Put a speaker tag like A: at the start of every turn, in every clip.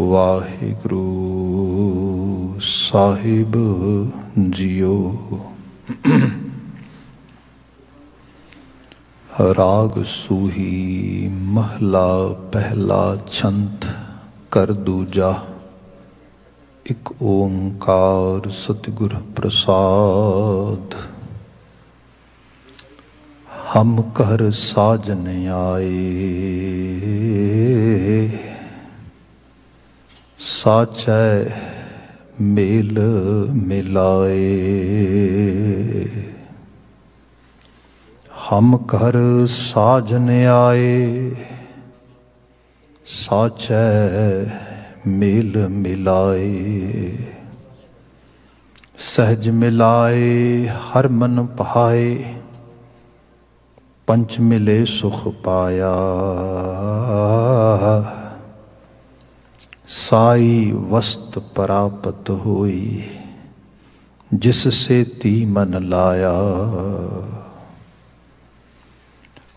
A: वाहिगुरु साहिब जियो। राग सूही महला पहला छंत कर दूजा। एक ओंकार सतगुर प्रसाद। हम कर साजन आए साचै मेल मिलाए। हम कर साजन आए साचै मेल मिलाए। सहज मिलाए हर मन पाए पंच मिले सुख पाया। साई वस्त प्राप्त हुई जिससे ती मन लाया।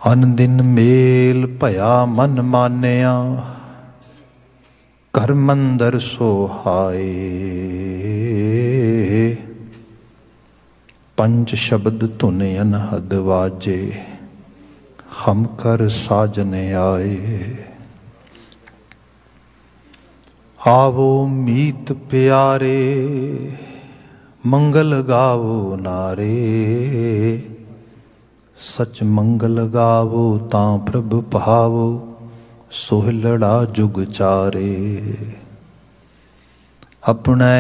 A: अन दिन मेल भया मन मानिया कर मंदर सोहाए। पंच शब्द धुन अनहद वाजे हम कर साजन आए। आवो मीत प्यारे मंगल गावो नारे। सच मंगल गावो तां प्रभ भावो सोहलड़ा जुग चारे। अपने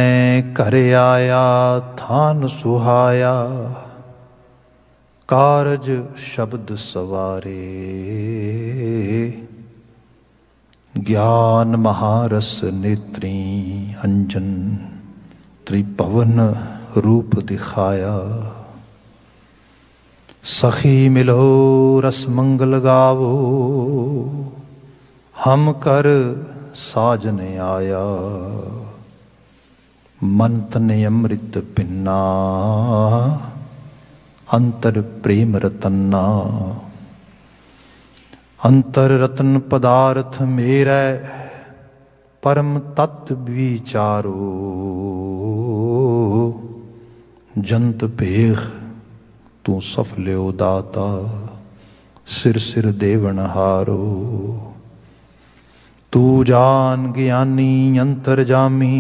A: घर आया थान सुहाया कारज शब्द सवारे। ज्ञान महारस नेत्री अंजन त्रिभुवन रूप दिखाया। सखी मिलो रस मंगल गावो हम कर साजन आया। मन तन अमृत पिन्ना अंतर प्रेम रतना। अंतर रतन पदार्थ मेरा परम तत्व विचारो। जंत भेख तू सफल्यो दाता सिर सिर देवन हारो। तू जान ज्ञानी अंतर जामी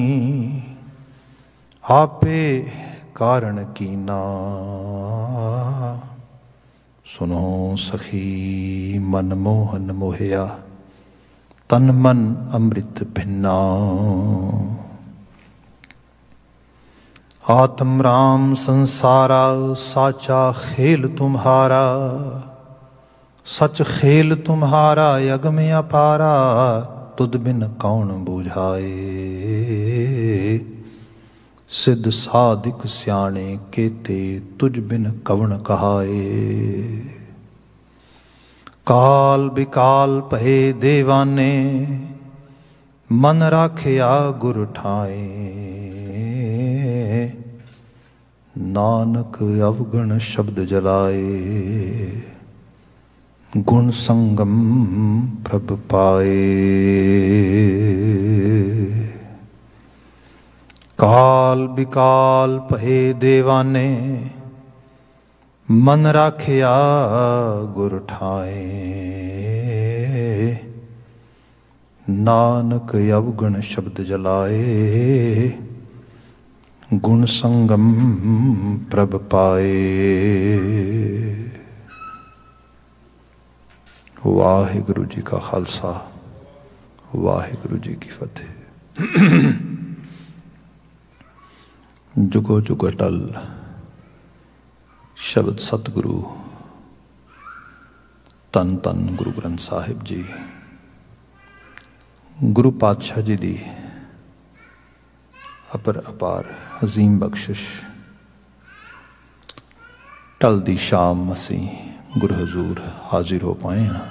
A: आपे कारण कीना। सुनो सखी मन मोहन मोहिया तन मन अमृत भिन्ना। आत्म राम संसारा साचा खेल तुम्हारा। सच खेल तुम्हारा यग में अपारा तुद बिन कौन बुझाए। सिद्ध साधिक स्याणे केते तुझ बिन कवण कहाए। काल बिकाल पहे देवाने मन राखिया गुर ठाए। नानक अवगण शब्द जलाए गुण संगम प्रभ पाए। काल बिकाल पहे देवाने मन राखिया गुर ठाए। नानक अवगुण शब्द जलाए गुण संगम प्रभ पाए। वाहिगुरु जी का खालसा वाहिगुरु जी की फतेह। जुगो जुग अटल शब्द सतगुरु तन तन गुरु ग्रंथ साहिब जी। गुरु पातशाह जी दी अपर अपार अजीम बख्शिश। टल दी शाम असी गुरु हजूर हाजिर हो पाए हैं।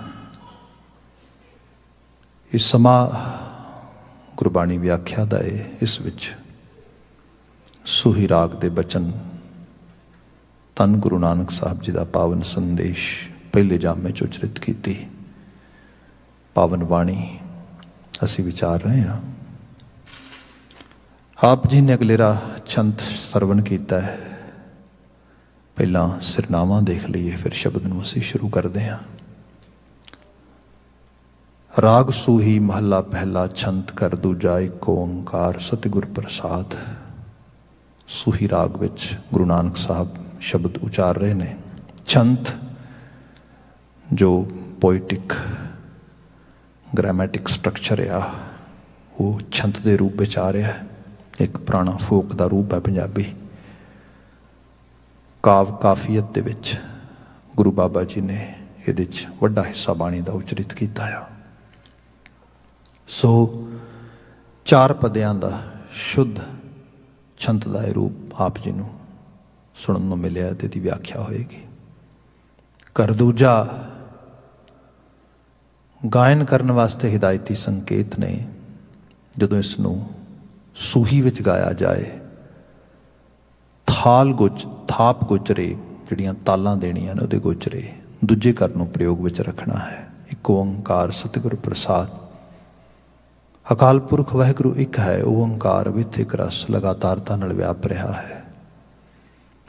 A: इस समा गुरबाणी व्याख्या दा है। इस विच सूही राग दे बचन तन गुरु नानक साहब जी का पावन संदेश पहले जामे चो उचरित की पावन बाणी असी विचार रहे हैं। आप जी ने अगलेरा छंद सरवण किया है। पहला सिरनावा देख लीए, फिर शब्द नूं असीं शुरू करते हैं। राग सूही महला पहला, छंद कर दूजा, एक ओंकार सतगुर प्रसाद। सूही राग विच गुरु नानक साहब शब्द उचार रहे ने। छंद जो पोइटिक ग्रामैटिक स्ट्रक्चर आ, वो छंद के रूप में आ रहा है। एक पुराना फोक का रूप है पंजाबी। काव काफियत दे विच गुरु बाबा जी ने ये वड्डा हिस्सा बाणी का उचरित किया है। सो चार पदियां का शुद्ध छंद का यह रूप आप जी नूं सुनन नूं मिलिया ते दी व्याख्या होएगी। कर दूजा गायन करने वास्ते हिदायती संकेत ने। जदों इसनूं सूही विच गाया जाए, थाप गोचरे जिहड़ियां तालां देणियां ने, उहदे गोचरे दूजे कर नूं प्रयोग विच रखना है। एक ओंकार सतगुर प्रसाद। अकाल पुरख वाहिगुरू एक है, ओंकार विथ एक रस लगातारता नाल व्याप रहा है।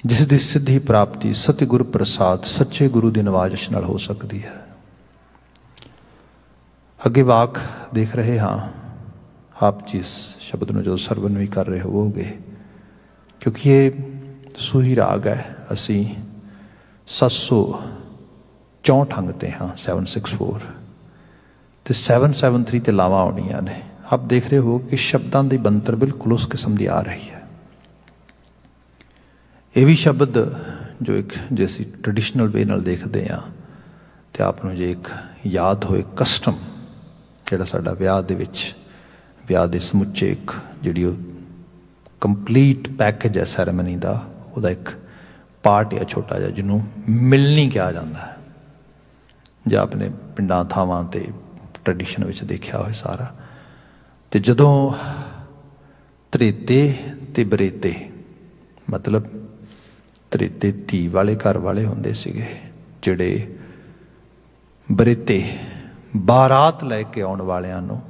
A: जिस दी सिद्धि प्राप्ति सतगुर प्रसाद सच्चे गुरु की नवाजिश नाल हो सकती है। अगे वाक देख रहे हाँ, आप जिस शब्द में जो सरवण भी कर रहे होवोगे, क्योंकि ये सूही राग है। असी 764 अंगते हाँ, 764 तो 773 ते लावां आउणियां ने। आप देख रहे हो कि शब्दों की बनतर बिल्कुल उस किस्म की आ रही है। ये भी शब्द जो एक जैसी ट्रेडिशनल वे नाल देखते हैं तो आपनूं जे एक याद होए कस्टम जिहड़ा साडा विआह दे विच विआह दे समुचे एक जिहड़ी कंप्लीट पैकेज है सैरेमनी का, वह एक पार्ट है छोटा जिहा जिन्हों मिलनी कहा जाता है। जो अपने पिंडां थावां ते ट्रेडिशन विच देखिया होए सारा। तो जदों त्रेते ते बरेते, मतलब त्रेते धी वाले घर वाले होंदे सीगे, जिहड़े बरेते बारात लैके आउण वालियां नूं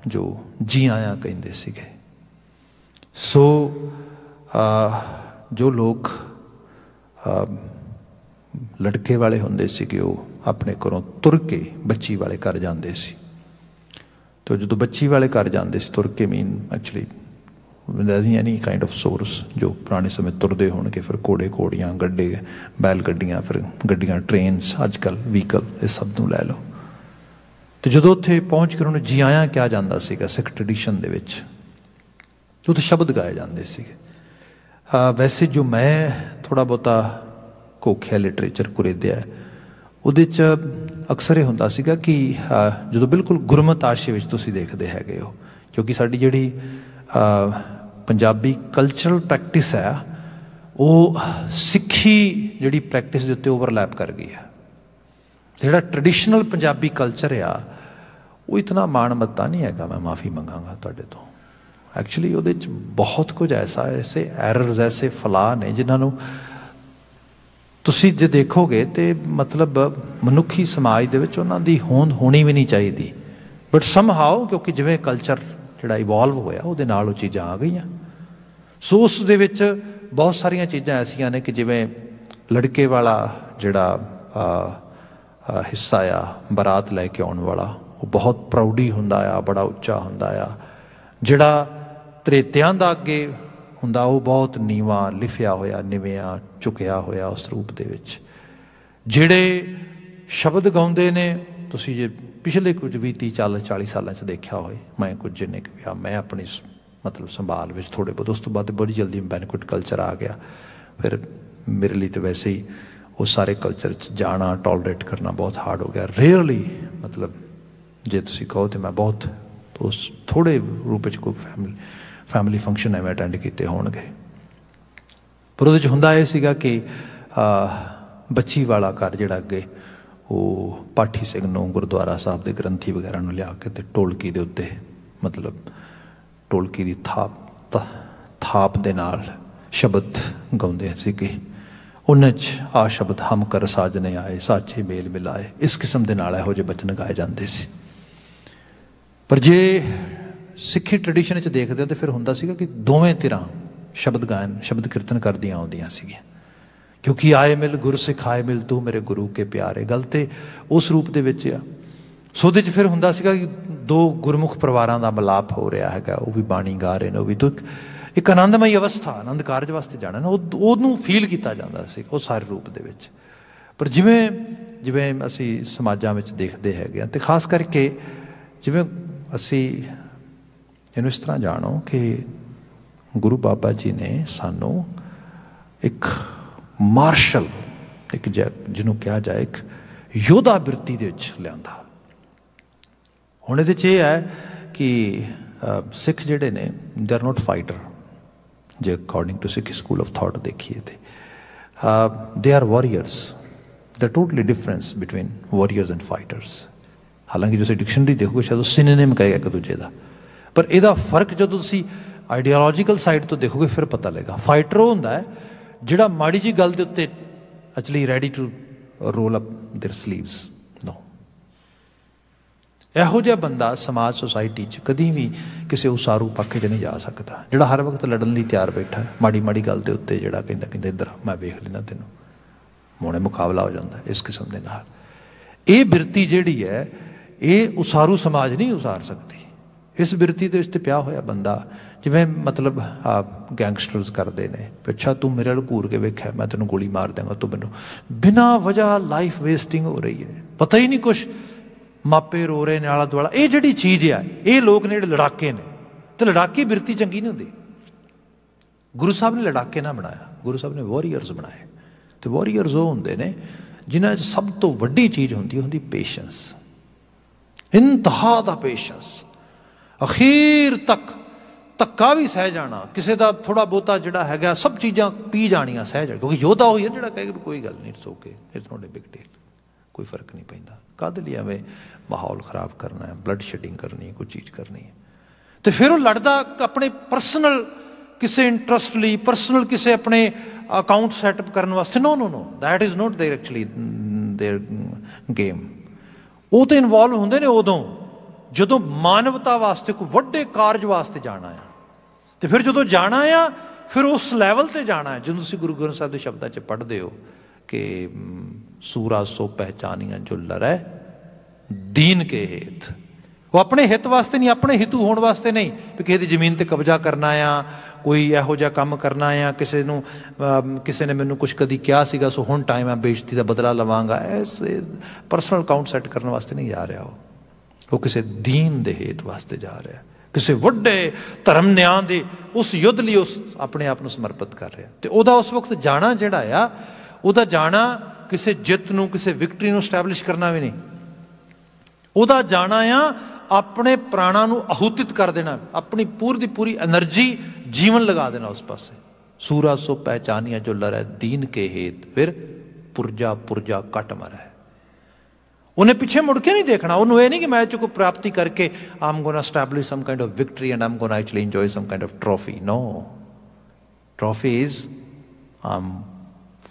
A: जो जी आया कहिंदे सीगे। सो जो लोग लड़के वाले होंदे सीगे, वो अपने घरों तुर के बच्ची वाले घर जाते सी। तो जो बच्ची वाले घर जाते सी, तुर के mean actually any kind of source जो पुराने समय तुरदे होणगे, फिर घोड़े घोड़ियां गड्डे बैल गड्डियां, फिर गड्डियां ट्रेनस, अजकल व्हीकल, इस सब नूं लै लो। तो जो उत्थे पहुँच कर उन्हें जी आया कहा जाता सीगा सिख ट्रेडिशन दे विच, उत्थे शब्द गाए जाते सीगे। वैसे जो मैं थोड़ा बहुता घोखिया लिटरेचर कुरेदिया है, उहदे च अक्सर ये हुंदा सीगा कि जो बिल्कुल गुरमत आशे विच तुसीं देखदे हैगे हो, क्योंकि साडी जिहड़ी पंजाबी कल्चरल प्रैक्टिस है वो सिक्खी जिहड़ी प्रैक्टिस दे उत्ते ओवरलैप कर गई है। जिहड़ा ट्रेडिशनल पंजाबी कल्चर आ वो इतना माणमत्ता नहीं है। मैं माफ़ी मंगांगा तुहाडे तो। एक्चुअली उहदे च बहुत कुछ ऐसे एरर्स, ऐसे फलाह ने जिन्होंने तुसीं जे देखोगे तो मतलब मनुखी समाज दे विच उन्हां दी होंद होनी भी नहीं चाहिए। बट समहाउ क्योंकि जिवें कल्चर जिहड़ा इवॉल्व होया उहदे नाल वो चीज़ां आ गईयां। सो उस दे विच बहुत सारियां चीज़ां ऐसियां ने कि जिवें लड़के वाला जिहड़ा हिस्सा आ बरात लैके आउण वाला, वो बहुत प्राउडी हुंदा आ, बड़ा उच्चा हुंदा आ। जिहड़ा त्रेतियां दा अगे हुंदा वो बहुत नीवा लिखिया होया, निविया झुकिया होया उस रूप दे विच। जिहड़े शब्द गाउंदे ने, तुसीं जे पिछले कुछ 20-30-40 सालों च देखा होए, मैं कुछ जिन्ने कि मैं अपनी मतलब संभाल विच थोड़े बहुत, उस तो बाद बड़ी जल्दी बैनकुट कल्चर आ गया। फिर मेरे लिए तो वैसे ही वो सारे कल्चर जाना टॉलरेट करना बहुत हार्ड हो गया। रेयरली मतलब जे तुसीं कहो तो मैं बहुत तो उस थोड़े रूप कोई फैमिली फंक्शन है मैं अटेंड किए होणगे। पर उहदे च हुंदा ये सीगा कि बच्ची वाला घर जिहड़ा अगे वो पाठी सिंह नूं गुरुद्वारा साहब के ग्रंथी वगैरह नूं लिया के ते ढोलकी दे उत्ते मतलब ढोलकी की थाप दे नाल शब्द गाउंदे सीगे। उन्हें आ शब्द हम कर साजने आए साचे मेल मिलाए, इस किस्म के नाल इहो जिहे बचन गाए जाते सी। पर जे ਸਿੱਖੀ ਟ੍ਰੈਡੀਸ਼ਨ 'ਚ ਦੇਖਦੇ ਤਾਂ ਫਿਰ ਹੁੰਦਾ ਸੀਗਾ ਕਿ ਦੋਵੇਂ ਧਿਰਾਂ ਸ਼ਬਦ ਗਾਇਨ ਸ਼ਬਦ ਕੀਰਤਨ ਕਰਦੀਆਂ ਆਉਂਦੀਆਂ ਸੀਗੀਆਂ, ਕਿਉਂਕਿ ਆਏ ਮਿਲ ਗੁਰ ਸਿਖਾਏ ਮਿਲ ਤੂੰ ਮੇਰੇ ਗੁਰੂ ਕੇ ਪਿਆਰੇ। ਗੱਲ ਤਾਂ ਉਸ ਰੂਪ ਦੇ ਵਿੱਚ ਆ। ਸੋ ਉਹਦੇ 'ਚ ਫਿਰ ਹੁੰਦਾ ਸੀਗਾ ਕਿ ਦੋ ਗੁਰਮੁਖ ਪਰਿਵਾਰਾਂ ਦਾ ਮਿਲਾਪ ਹੋ ਰਿਹਾ ਹੈਗਾ, ਉਹ ਵੀ ਬਾਣੀ ਗਾ ਰਹੇ ਨੇ, ਉਹ ਵੀ ਤਾਂ ਇੱਕ ਆਨੰਦਮਈ ਅਵਸਥਾ, ਆਨੰਦ ਕਾਰਜ ਵਾਸਤੇ ਜਾਣਾ ਨਾ, ਉਹਨੂੰ ਫੀਲ ਕੀਤਾ ਜਾਂਦਾ ਸੀ ਉਹ ਸਾਰੇ ਰੂਪ ਦੇ ਵਿੱਚ। ਪਰ ਜਿਵੇਂ ਜਿਵੇਂ ਅਸੀਂ ਸਮਾਜਾਂ ਵਿੱਚ ਦੇਖਦੇ ਹੈਗੇ ਹਾਂ, ਅਤੇ ਖਾਸ ਕਰਕੇ ਜਿਵੇਂ ਅਸੀਂ ਇਹਨੂੰ ਇਸ ਤਰ੍ਹਾਂ ਜਾਣੋ ਕਿ ਗੁਰੂ ਬਾਬਾ ਜੀ ਨੇ ਸਾਨੂੰ ਇੱਕ ਮਾਰਸ਼ਲ, ਇੱਕ ਜਿਹਨੂੰ ਕਿਹਾ ਜਾਏ ਇੱਕ ਯੋਧਾ ਬਿਰਤੀ ਦੇ ਵਿੱਚ ਲਿਆਂਦਾ। ਹੁਣ ਇਹਦੇ 'ਚ ਇਹ ਹੈ ਕਿ ਸਿੱਖ ਜਿਹੜੇ ਨੇ ਦੇ ਆਰ ਨੋਟ ਫਾਈਟਰ, ਜੇ according to Sikh school of thought ਦੇਖੀਏ ਤਾਂ they are warriors. The totally difference between warriors and fighters. ਹਾਲਾਂਕਿ ਤੁਸੀਂ ਡਿਕਸ਼ਨਰੀ ਦੇਖੋਗੇ ਸ਼ਾਇਦ ਉਹ ਸਿਨੋਨਿਮ ਕਹੇਗਾ ਇੱਕ ਦੂਜੇ ਦਾ, ਪਰ ਇਹਦਾ ਫਰਕ ਜਦੋਂ ਤੁਸੀਂ ਆਈਡੀਓਲੋਜੀਕਲ ਸਾਈਡ ਤੋਂ ਦੇਖੋਗੇ ਫਿਰ ਪਤਾ ਲੱਗੇਗਾ। ਫਾਈਟਰ ਉਹ ਹੁੰਦਾ ਹੈ ਜਿਹੜਾ ਮਾੜੀ ਜਿਹੀ ਗੱਲ ਦੇ ਉੱਤੇ actually ready to roll up their sleeves. No, ਇਹੋ ਜਿਹਾ ਬੰਦਾ ਸਮਾਜ ਸੁਸਾਇਟੀ 'ਚ ਕਦੀ ਵੀ ਕਿਸੇ ਉਸਾਰੂ ਪੱਖ 'ਚ ਨਹੀਂ ਜਾ ਸਕਦਾ, ਜਿਹੜਾ ਹਰ ਵਕਤ ਲੜਨ ਲਈ ਤਿਆਰ ਬੈਠਾ, ਮਾੜੀ ਮਾੜੀ ਗੱਲ ਦੇ ਉੱਤੇ ਜਿਹੜਾ ਕਹਿੰਦਾ ਇੱਧਰ ਮੈਂ ਵੇਖ ਲੈਣਾ ਤੈਨੂੰ, ਮੋਹਣੇ ਮੁਕਾਬਲਾ ਹੋ ਜਾਂਦਾ ਇਸ ਕਿਸਮ ਦੇ ਨਾਲ। ਇਹ ਬਿਰਤੀ ਜਿਹੜੀ ਹੈ ਇਹ ਉਸਾਰੂ ਸਮਾਜ ਨਹੀਂ ਉਸਾਰ ਸਕਦੀ। ਇਸ ਬਿਰਤੀ ਦੇ ਵਿੱਚ ਤੇ ਪਿਆ ਹੋਇਆ ਬੰਦਾ, ਜਿਵੇਂ ਮਤਲਬ ਗੈਂਗਸਟਰਸ ਕਰਦੇ ਨੇ, ਅੱਛਾ ਤੂੰ ਮੇਰੇ ਵੱਲ ਘੂਰ ਕੇ ਵੇਖਿਆ ਮੈਂ ਤੈਨੂੰ ਗੋਲੀ ਮਾਰ ਦਿਆਂਗਾ, ਤੂੰ ਮੈਨੂੰ ਬਿਨਾਂ ਵਜ੍ਹਾ ਲਾਈਫ ਵੇਸਟਿੰਗ ਹੋ ਰਹੀ ਹੈ, ਪਤਾ ਹੀ ਨਹੀਂ ਕੁਛ, ਮਾਪੇ ਰੋ ਰਹੇ ਨੇ ਆਲਾ ਦੁਆਲਾ। ਇਹ ਜਿਹੜੀ ਚੀਜ਼ ਆ, ਇਹ ਲੋਕ ਨੇ ਜਿਹੜੇ ਲੜਾਕੇ ਨੇ, ਤੇ ਲੜਾਕੀ ਬਿਰਤੀ ਚੰਗੀ ਨਹੀਂ ਹੁੰਦੀ। ਗੁਰੂ ਸਾਹਿਬ ਨੇ ਲੜਾਕੇ ਨਾ ਬਣਾਇਆ, ਗੁਰੂ ਸਾਹਿਬ ਨੇ ਵਾਰੀਅਰਸ ਬਣਾਏ। ਤੇ ਵਾਰੀਅਰਸ ਉਹ ਹੁੰਦੇ ਨੇ ਜਿਨ੍ਹਾਂ 'ਚ ਸਭ ਤੋਂ ਵੱਡੀ ਚੀਜ਼ ਹੁੰਦੀ ਪੇਸ਼ੈਂਸ, ਇੰਤਹਾ ਦਾ ਪੇਸ਼ੈਂਸ। ਅਖੀਰ ਤੱਕ ਧੱਕਾ ਵੀ ਸਹਿ ਜਾਣਾ, ਕਿਸੇ ਦਾ ਥੋੜ੍ਹਾ ਬਹੁਤਾ ਜਿਹੜਾ ਹੈਗਾ ਸਭ ਚੀਜ਼ਾਂ ਪੀ ਜਾਣੀਆਂ ਸਹਿ ਜਾਣ, ਕਿਉਂਕਿ ਯੋਧਾ ਹੋਈ ਹੈ ਜਿਹੜਾ ਕਹੇਗਾ ਵੀ ਕੋਈ ਗੱਲ ਨਹੀਂ, it's okay, it's not A big deal, ਕੋਈ ਫਰਕ ਨਹੀਂ ਪੈਂਦਾ। ਕਾਹਦੇ ਲਈ ਐਵੇਂ ਮਾਹੌਲ ਖ਼ਰਾਬ ਕਰਨਾ ਹੈ, ਬਲੱਡ ਸ਼ੈਡਿੰਗ ਕਰਨੀ ਹੈ, ਕੋਈ ਚੀਜ਼ ਕਰਨੀ ਹੈ। ਅਤੇ ਫਿਰ ਉਹ ਲੜਦਾ ਆਪਣੇ ਪਰਸਨਲ ਕਿਸੇ ਇੰਟਰਸਟ ਲਈ, ਪਰਸਨਲ ਕਿਸੇ ਆਪਣੇ ਅਕਾਊਂਟ ਸੈਟਅਪ ਕਰਨ ਵਾਸਤੇ। No no no, that is not their actually their game. ਉਹ ਤਾਂ ਇਨਵੋਲਵ ਹੁੰਦੇ ਨੇ ਉਦੋਂ ਜਦੋਂ ਮਾਨਵਤਾ ਵਾਸਤੇ ਕੋਈ ਵੱਡੇ ਕਾਰਜ ਵਾਸਤੇ ਜਾਣਾ ਆ। ਅਤੇ ਫਿਰ ਜਦੋਂ ਜਾਣਾ ਆ ਫਿਰ ਉਸ ਲੈਵਲ 'ਤੇ ਜਾਣਾ ਹੈ ਜਦੋਂ ਤੁਸੀਂ ਗੁਰੂ ਗ੍ਰੰਥ ਸਾਹਿਬ ਦੇ ਸ਼ਬਦਾਂ 'ਚ ਪੜ੍ਹਦੇ ਹੋ ਕਿ ਸੂਰਾ ਸੋ ਪਹਿਚਾਨੀਆਂ ਜੋ ਲੜੈ ਦੀਨ ਕੇ ਹੇਤ। ਉਹ ਆਪਣੇ ਹਿੱਤ ਵਾਸਤੇ ਨਹੀਂ, ਆਪਣੇ ਹਿੱਤੂ ਹੋਣ ਵਾਸਤੇ ਨਹੀਂ ਵੀ ਕਿਸੇ ਦੀ ਜ਼ਮੀਨ 'ਤੇ ਕਬਜ਼ਾ ਕਰਨਾ ਆ, ਕੋਈ ਇਹੋ ਜਿਹਾ ਕੰਮ ਕਰਨਾ ਆ, ਕਿਸੇ ਨੇ ਮੈਨੂੰ ਕੁਛ ਕਦੀ ਕਿਹਾ ਸੀਗਾ ਸੋ ਹੁਣ ਟਾਈਮ ਹੈ ਬੇਇੱਜ਼ਤੀ ਦਾ ਬਦਲਾ ਲਵਾਂਗਾ। ਇਸ ਪਰਸਨਲ ਅਕਾਊਂਟ ਸੈੱਟ ਕਰਨ ਵਾਸਤੇ ਨਹੀਂ ਜਾ ਰਿਹਾ, ਉਹ ਕਿਸੇ ਦੀਨ ਦੇ ਹੇਤ ਵਾਸਤੇ ਜਾ ਰਿਹਾ, ਕਿਸੇ ਵੱਡੇ ਧਰਮ ਨਿਆਂ ਦੇ ਉਸ ਯੁੱਧ ਲਈ ਉਸ ਆਪਣੇ ਆਪ ਨੂੰ ਸਮਰਪਿਤ ਕਰ ਰਿਹਾ। ਅਤੇ ਉਹਦਾ ਉਸ ਵਕਤ ਜਾਣਾ ਜਿਹੜਾ ਆ, ਉਹਦਾ ਜਾਣਾ ਕਿਸੇ ਜਿੱਤ ਨੂੰ, ਕਿਸੇ ਵਿਕਟਰੀ ਨੂੰ ਸਟੈਬਲਿਸ਼ ਕਰਨਾ ਵੀ ਨਹੀਂ, ਉਹਦਾ ਜਾਣਾ ਆ ਆਪਣੇ ਪ੍ਰਾਣਾਂ ਨੂੰ ਆਹੂਤਿਤ ਕਰ ਦੇਣਾ, ਆਪਣੀ ਪੂਰੀ ਦੀ ਪੂਰੀ ਐਨਰਜੀ ਜੀਵਨ ਲਗਾ ਦੇਣਾ ਉਸ ਪਾਸੇ। ਸੂਰਾ ਸੋ ਪਹਿਚਾਨੀਆਂ ਜੋ ਲੜੈ ਦੀਨ ਕੇ ਹੇਤ, ਫਿਰ ਪੁਰਜਾ ਪੁਰਜਾ ਕੱਟ ਮਰੈ। ਉਹਨੇ ਪਿੱਛੇ ਮੁੜ ਕੇ ਨਹੀਂ ਦੇਖਣਾ, ਉਹਨੂੰ ਇਹ ਨਹੀਂ ਕਿ ਮੈਂ ਇਹ 'ਚ ਕੋਈ ਪ੍ਰਾਪਤੀ ਕਰਕੇ I'm gonna establish some kind of victory and I'm gonna actually enjoy some kind of trophy. No, trophy is I'm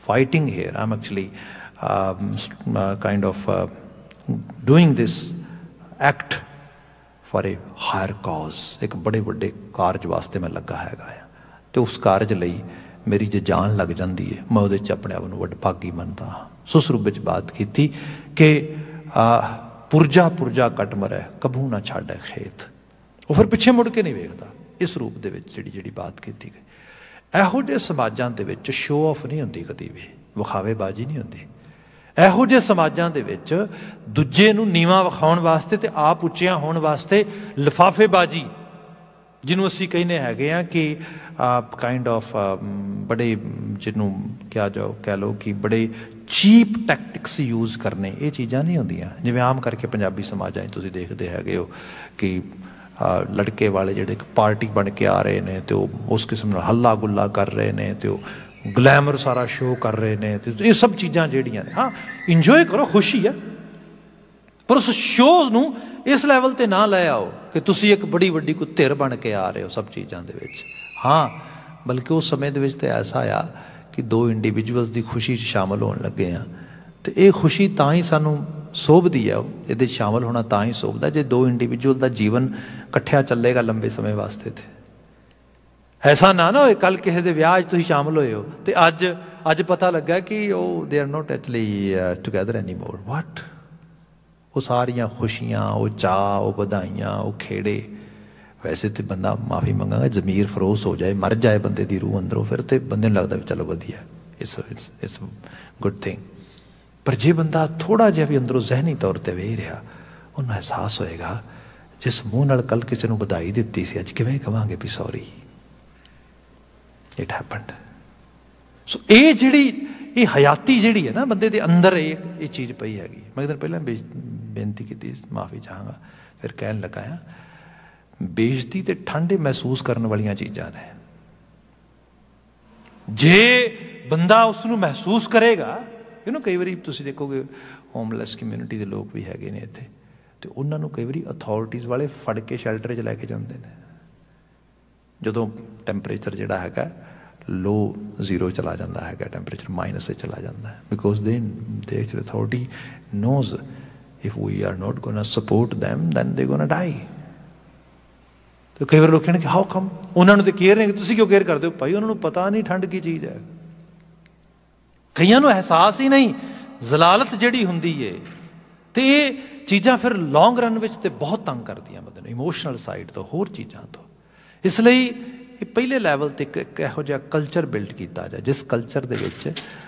A: fighting here, I'm actually kind of doing this act for a higher cause। ਇੱਕ ਬੜੇ ਵੱਡੇ ਕਾਰਜ ਵਾਸਤੇ ਮੈਂ ਲੱਗਾ ਹੈਗਾ ਆ, ਅਤੇ ਉਸ ਕਾਰਜ ਲਈ ਮੇਰੀ ਜੇ ਜਾਨ ਲੱਗ ਜਾਂਦੀ ਹੈ ਮੈਂ ਉਹਦੇ 'ਚ ਆਪਣੇ ਆਪ ਨੂੰ ਵਡਭਾਗੀ ਮੰਨਦਾ ਹਾਂ। ਸੋ ਉਸ ਰੂਪ ਵਿੱਚ ਬਾਤ ਕੀਤੀ ਕਿ ਪੁਰਜਾ ਪੁਰਜਾ ਕੱਟ ਮਰੈ ਕਭੂ ਨਾ ਛਾੜੈ ਖੇਤ। ਉਹ ਫਿਰ ਪਿੱਛੇ ਮੁੜ ਕੇ ਨਹੀਂ ਵੇਖਦਾ। ਇਸ ਰੂਪ ਦੇ ਵਿੱਚ ਜਿਹੜੀ ਬਾਤ ਕੀਤੀ ਗਈ, ਇਹੋ ਜਿਹੇ ਸਮਾਜਾਂ ਦੇ ਵਿੱਚ ਸ਼ੋਅ ਆਫ ਨਹੀਂ ਹੁੰਦੀ, ਕਦੀ ਵੀ ਵਿਖਾਵੇਬਾਜ਼ੀ ਨਹੀਂ ਹੁੰਦੀ। ਇਹੋ ਜਿਹੇ ਸਮਾਜਾਂ ਦੇ ਵਿੱਚ ਦੂਜੇ ਨੂੰ ਨੀਵਾਂ ਵਿਖਾਉਣ ਵਾਸਤੇ ਅਤੇ ਆਪ ਉੱਚਿਆਂ ਹੋਣ ਵਾਸਤੇ ਲਿਫਾਫੇਬਾਜ਼ੀ, ਜਿਹਨੂੰ ਅਸੀਂ ਕਹਿੰਦੇ ਹੈਗੇ ਹਾਂ ਕਿ ਕਾਈਂਡ ਆਫ ਬੜੇ, ਜਿਹਨੂੰ ਕਹਿ ਲਓ ਕਿ ਬੜੇ ਚੀਪ ਟੈਕਟਿਕਸ ਯੂਜ਼ ਕਰਨੇ, ਇਹ ਚੀਜ਼ਾਂ ਨਹੀਂ ਹੁੰਦੀਆਂ। ਜਿਵੇਂ ਆਮ ਕਰਕੇ ਪੰਜਾਬੀ ਸਮਾਜਾਂ 'ਚ ਤੁਸੀਂ ਦੇਖਦੇ ਹੈਗੇ ਹੋ ਕਿ ਲੜਕੇ ਵਾਲੇ ਜਿਹੜੇ ਇੱਕ ਪਾਰਟੀ ਬਣ ਕੇ ਆ ਰਹੇ ਨੇ, ਅਤੇ ਉਹ ਉਸ ਕਿਸਮ ਨਾਲ ਹੱਲਾ ਗੁੱਲਾ ਕਰ ਰਹੇ ਨੇ, ਅਤੇ ਉਹ ਗਲੈਮਰ ਸਾਰਾ ਸ਼ੋਅ ਕਰ ਰਹੇ ਨੇ, ਅਤੇ ਇਹ ਸਭ ਚੀਜ਼ਾਂ ਜਿਹੜੀਆਂ ਨੇ, ਹਾਂ ਇੰਜੋਏ ਕਰੋ, ਖੁਸ਼ੀ ਆ, ਪਰ ਉਸ ਸ਼ੋਅ ਨੂੰ ਇਸ ਲੈਵਲ 'ਤੇ ਨਾ ਲੈ ਆਓ ਕਿ ਤੁਸੀਂ ਇੱਕ ਬੜੀ ਵੱਡੀ ਕੋਈ ਧਿਰ ਬਣ ਕੇ ਆ ਰਹੇ ਹੋ ਸਭ ਚੀਜ਼ਾਂ ਦੇ ਵਿੱਚ। ਹਾਂ, ਬਲਕਿ ਉਸ ਸਮੇਂ ਦੇ ਵਿੱਚ ਤਾਂ ਐਸਾ ਆ ਕਿ ਦੋ ਇੰਡੀਵਿਜੂਅਲਸ ਦੀ ਖੁਸ਼ੀ 'ਚ ਸ਼ਾਮਲ ਹੋਣ ਲੱਗੇ ਆ, तो ये खुशी तां ही सानू सोभदी है, ये शामिल होना तां ही सोभदा जे दो इंडिविजुअल का जीवन कट्ठिया चलेगा लंबे समय वास्ते। थे ऐसा ना ना होए कल किसी के विआह तुसीं शामिल होए हो तो अज पता लगा कि they are not actually together any more. वट वो सारियां खुशियां, वो चाह, वो बधाइयां, वो खेड़े। वैसे तो बंदा माफ़ी मंगागा जमीर फरोस हो जाए, मर जाए बंदे की रूह अंदरों, फिर तो बंदे लगता भी चलो वधिया, इट्स गुड थिंग। पर जे बंदा थोड़ा जिहा भी अंदरों जहनी तौर पर वेह रहा, उन्हें एहसास होएगा जिस मूँह नाल कल किसी को बधाई दी सी अज किवें कवांगे भी सॉरी, इट हैपेंड। सो ये जिहड़ी हयाती जिहड़ी है ना बंदे दे अंदर ये चीज़ पई हैगी। मैं एक दिन पहले बेनती की, माफ़ी चाहांगा, फिर कहन लगा है बेइज्जती ते ठंड महसूस करने वाली चीज़ां ने। जे बंदा उसनूं महसूस करेगा, कई बार तुसीं देखोगे होमलैस कम्यूनिटी के लोग भी हैगे ने इत्थे, तो उन्होंने कई बार अथॉरिटीज़ वाले फड़ के शैल्टर च लैके जाते हैं जदों टैंपरेचर जिहड़ा हैगा लो जीरो चला जाता है, टैंपरेचर माइनस से चला जाता है, because they authority knows if we are not gonna support them then they gonna die. तो कई बार लोग कहने कि हाउ कम, उन्होंने तो केयर नहीं, तुसीं क्यों केयर करते हो? भाई उन्होंने पता नहीं ठंड की चीज़ है, कईयां नूं एहसास ही नहीं जलालत जिहड़ी हुंदी है। तो ये चीज़ां फिर लॉन्ग रन विच ते बहुत तंग करदियां बंदे नूं, इमोशनल साइड तो होर चीज़ां तो। इसलिए ये पहले लैवल ते एक इहो जिहा कल्चर बिल्ड किया जाए जिस कल्चर दे विच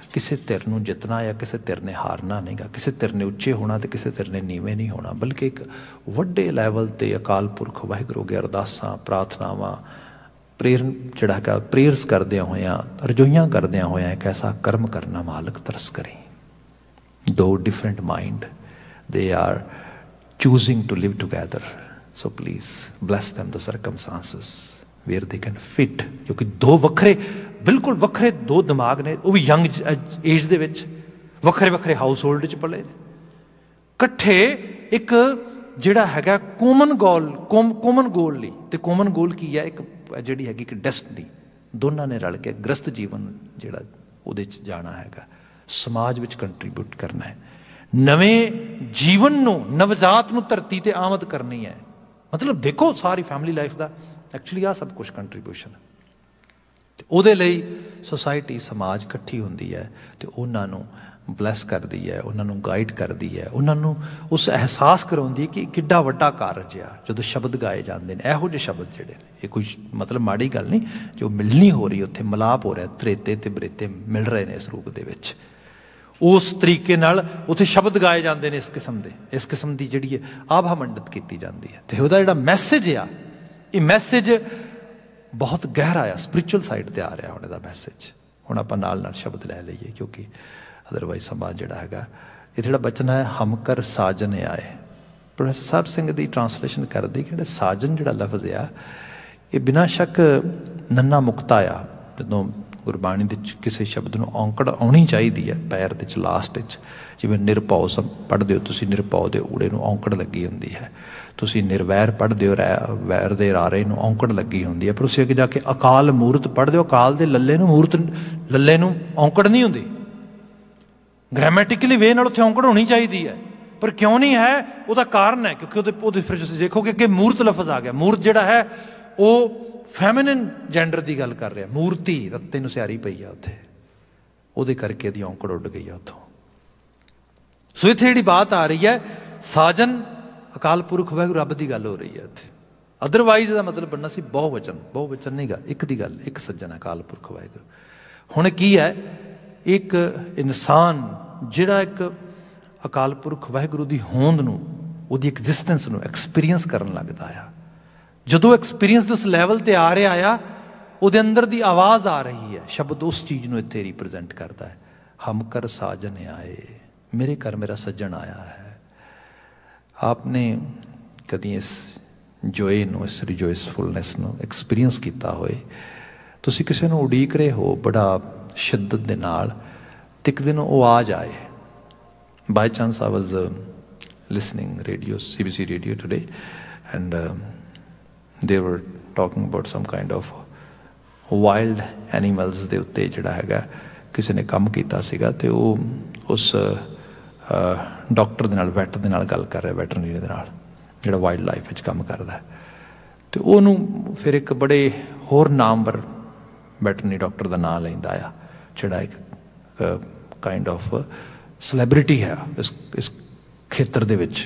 A: किसी धिर नूं जितना या किसी धिर ने हारना नहीं गा, किसी धिर ने उच्चे होना तो किसी धिर ने नीवें नहीं होना, बल्कि एक वड्डे लैवल ते अकाल पुरख वाहिगुरू अगे अरदासां प्रार्थनावां प्रेर जिहड़ा है प्रेयर्स करदियां होइयां रजोइयां करदियां होइयां एक ऐसा कर्म करना मालक तरस करें। दो different mind they are choosing to live together, so please bless them the circumstances where they can fit, क्योंकि दो वखरे बिल्कुल वखरे दो दिमाग ने, वो भी यंग एज दे विच वखरे वखरे हाउस होल्ड च पले ने, कट्ठे एक जिहड़ा हैगा कॉमन गोल ली, ते कॉमन गोल की है एक जिहड़ी हैगी एक डेस्टिनी, दोनों ने रल के ग्रस्त जीवन जिहड़ा उहदे च जाना हैगा, समाज विच कंट्रीब्यूट करना है, नवें जीवन नूं नवजात नूं धरती ते आमद करनी है। मतलब देखो सारी फैमिली लाइफ का एक्चुअली आ सब कुछ कंट्रीब्यूशन ते उहदे लई सोसाइटी समाज इकट्ठी हुंदी है ते उन्हां नूं ब्लैस करदी है, उन्हां नूं गाइड करदी है, उन्हां नूं उस एहसास कराउंदी है कि किड्डा वड्डा कारज आ जदों शब्द गाए जाते हैं। इहो जिहे शब्द जिहड़े ने ये कोई मतलब माड़ी गल नहीं, जो मिलनी हो रही उत्थे मिलाप हो रहा, त्रेते ते बरेते मिल रहे हैं इस रूप दे विच, उस तरीके नाल उत्थे शब्द गाए जाते हैं। इस किस्म की जिहड़ी है आभा मंडित की जाती है। तो उहदा जिहड़ा मैसेज आ, ये मैसेज बहुत गहरा आ, स्पिरिचुअल साइड ते आ रहा हुण इहदा मैसेज। हुण आपां नाल नाल शब्द लै लईए क्योंकि अदरवाइज समाज जिहड़ा हैगा ये जिहड़ा बचन है हम कर साजन आए, प्रोफैसर साहब सिंह दी ट्रांसलेशन करदी कि साजन जिहड़ा लफ्ज़ आ ये बिना शक नन्ना मुक्ता आ। जदों गुरबाणी दे किसी शब्द नूं औंकड़ आउणी चाहिदी है पैर दे च लास्ट च, जिवें निरभौ पढ़दे हो तुसीं निरभौ दे ऊड़े नूं औंकड़ लगी हुंदी है, तुसीं निर्वैर पढ़दे हो वैर दे रारे नूं औंकड़ लगी हुंदी है, पर उसे अगे जाके अकाल मूरत पढ़दे हो अकाल दे लल्ले नूं मूरत लल्ले नूं औंकड़ नहीं हुंदी। ग्रामेटिकली वे नाल उत्थे औंकड़ होनी चाहिदी है, पर क्यों नहीं है? उसदा कारण है क्योंकि उहदे फिर तुसीं देखोगे कि मूरत लफ्ज़ आ गया। मूरत जिहड़ा है वो फैमिनिन जेंडर की गल कर रहा, मूर्ति रत्ते नूं सियारी पई आ उत्थे, उहदे करके दी औंकड़ उड़ गई उत्थों। सो इत्थे जिहड़ी बात आ रही है साजन अकाल पुरख वाहिगुरू रब की गल हो रही है उत्थे। अदरवाइज का मतलब बनना सी बहुवचन नहीं गा, एक दी गल, एक सज्जन अकाल पुरख वाहिगुरू। हुण की है एक इंसान जिहड़ा एक अकाल पुरख वाहिगुरू की होंद नूं उहदी एग्जिस्टेंस नूं एक्सपीरियंस करन लगदा आ, जदों एक्सपीरियंस उस लैवल ते आ रहा आया उहदे अंदर दी आवाज़ आ रही है, शब्द उस चीज़ नूं इत्थे रिप्रजेंट करता है। हम कर साजन आए, मेरे घर मेरा सज्जन आया है। आपने कदी इस जोए नूं इस रिजोइसफुलनेस नूं एक्सपीरियंस किया होए, तुसीं किसी नूं उड़ीक रहे हो बड़ा शिद्दत दे नाल, ते एक दिन वो आ जाए। By chance I was listening radio CBC radio today and they were talking about some kind of wild animals ਦੇ ਉੱਤੇ ਜਿਹੜਾ ਹੈਗਾ ਕਿਸੇ ਨੇ ਕੰਮ ਕੀਤਾ ਸੀਗਾ, ਤੇ ਉਹ ਉਸ डॉक्टर दे नाल वैट दे नाल गल कर रहा, वैटरनरी दे नाल जिहड़ा वाइल्ड लाइफ विच काम करदा है। तो उहनूं फिर एक बड़े होर नामवर वैटरनरी डॉक्टर का नाम लैंदा आ, जिहड़ा एक काइंड ऑफ सैलेब्रिटी है इस खेतर दे विच।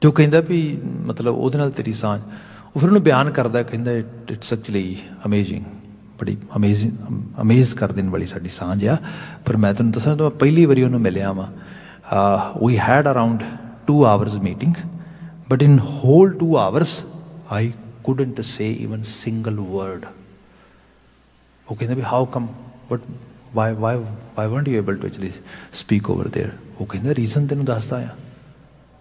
A: तो कहंदा भी मतलब उहदे नाल तेरी सांझ, वो फिर उन्होंने बयान करदा, कहंदा इट्स एक्चुअली अमेजिंग, बड़ी अमेज कर देने वाली साडी सांझ आ। पर मैं तुहानूं दसां तो मैं पहली वारी उहनूं मिलिया वां, we had around 2 hours meeting, but in whole 2 hours I couldn't say even single word. वो कहंदे भी how come, but why weren't you able to actually speak over there? वो कहंदे रीजन तैनूं दसदा आ,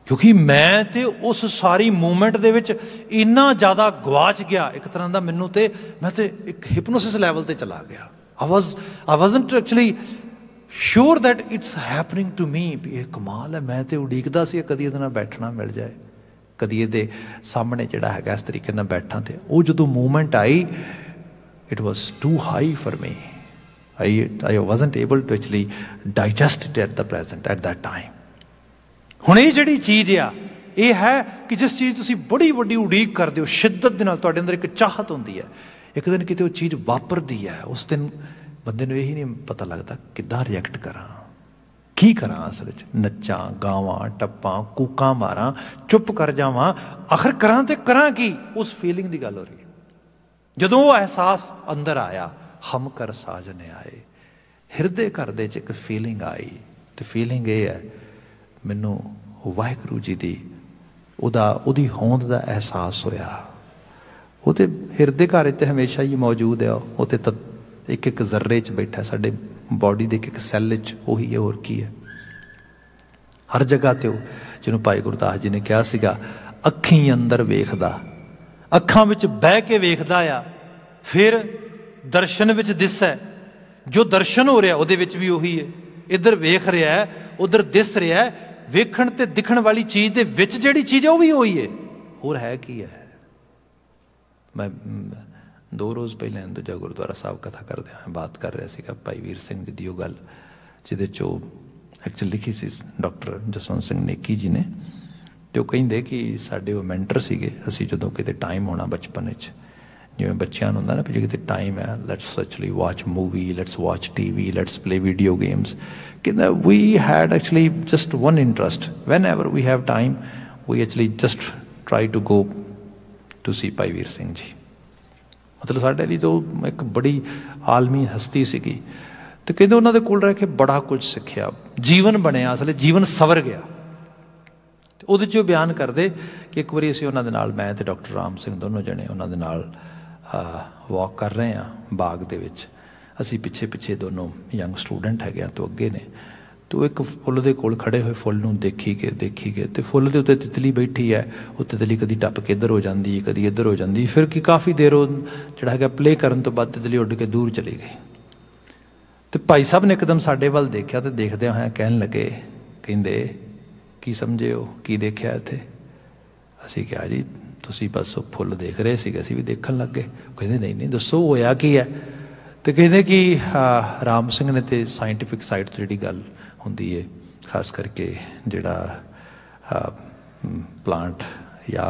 A: क्योंकि मैं ते उस सारी मूवमेंट दे विच इन्ना ज़्यादा गवाच गया एक तरह का, मैनू तो मैं तो एक हिपनोसिस लैवल ते चला गया। I wasn't actually sure that it's happening to me. ये कमाल है, मैं तो उड़ीकदा सी कदी इहदे नाल बैठना मिल जाए, कदी इहदे सामने जिहड़ा हैगा इस तरीके नाल बैठा। तो वो जो मूवमेंट आई, it was too high for me. I wasn't able to actually digest it at the present at that time. हुण ये जिहड़ी चीज़ आ, ये है कि जिस चीज़ तुसीं बड़ी वड्डी उड़ीक करदे हो, शिद्दत दे नाल तुहाडे अंदर एक चाहत हुंदी है, एक दिन किते वो चीज़ वापरदी है, उस दिन बंदे नूं यही नहीं पता लगता किद्दां रिएक्ट करां, की करां, असल विच नच्चां गावां टप्पां कूकां मारां, चुप कर जावां, आखिर करां ते करां की। उस फीलिंग की गल हो रही है। जदों वो एहसास अंदर आया, हम कर साजने आए, हिरदे घर दे च एक फीलिंग आई। तो फीलिंग ये है, मैनू वाहिगुरू जी की उहदी होंद का एहसास होया। वो तो हिरदे घर तो हमेशा ही मौजूद है, वो तो एक एक जर्रे च बैठा, साडे बॉडी के एक एक सैल च उही है, होर की है। हर जगह तो जिन्होंने भाई गुरदास जी ने कहा सीगा, अखी अंदर वेखदा, अखां विच बह के वेखदा आ, फिर दर्शन विच दिसै, जो दर्शन हो रहा उहदे विच भी उही है। इधर वेख रहा है, उधर दिस रहा है, वेखण ते दिखण वाली चीज़ दे विच जिहड़ी चीज़ है वो भी होई है, होर है की है। मैं 2 रोज़ पहले दूजा गुरुद्वारा साहब कथा करदे मैं बात कर रहा सीगा भाई वीर सिंह जी की वो गल, जिहदे चो एक्चुअली लिखी सी डॉक्टर जसवंत सिंह नेकी जी ने। तो कहिंदे कि साडे वो मैंटर सीगे, असीं जदों किते टाइम होना बचपन विच, जिवें बच्चों होंदा ना, जे किते टाइम है, let's actually watch movie, let's watch TV, let's play video games. कहंदा we had actually just one interest, whenever we have time we actually just try to go to see भाई वीर सिंह जी। मतलब साडे लई तो एक बड़ी आलमी हस्ती सीगी। तो कहंदे उन्हां दे कोल रह के बड़ा कुछ सिੱਖਿਆ, जीवन बनिया, असले जीवन सवर गया। ਉਹਦੇ 'ਚ ਬਿਆਨ ਕਰਦੇ कि एक बारी ਅਸੀਂ ਉਹਨਾਂ ਦੇ ਨਾਲ, मैं ਤੇ डॉक्टर राम सिंह दोनों जने ਉਹਨਾਂ ਦੇ ਨਾਲ वॉक कर रहे हैं बाग ਦੇ ਵਿੱਚ। ਅਸੀਂ ਪਿੱਛੇ ਪਿੱਛੇ दोनों यंग स्टूडेंट ਹੈਗੇ तो ਅੱਗੇ ने। तो एक फुੱਲ ਦੇ ਕੋਲ खड़े हुए फुੱਲ ਨੂੰ देखी गए तो फुੱਲ ਦੇ ਉੱਤੇ ਤਿਤਲੀ बैठी है। वो तितली कभी टप के इधर हो जाती, कभी इधर हो जाती, फिर कि काफ़ी देर वो ਜਿਹੜਾ ਹੈਗਾ प्ले करन तो बाद तितली ਉੱਡ के दूर चली गई। तो भाई साहब ने एकदम साडे ਵੱਲ देखा तो देखदे होए कहन लगे, कहंदे की समझे हो, की देखिया इत्थे? असीं कहा जी तुसीं बस फुੱਲ देख रहे सी, असीं भी देखण लग गए। कहंदे नहीं नहीं दसो होया की है? तो कहंदे कि राम सिंह ने तो साइंटिफिक साइड तो जिहड़ी गल हुंदी है, खास करके जिहड़ा प्लांट या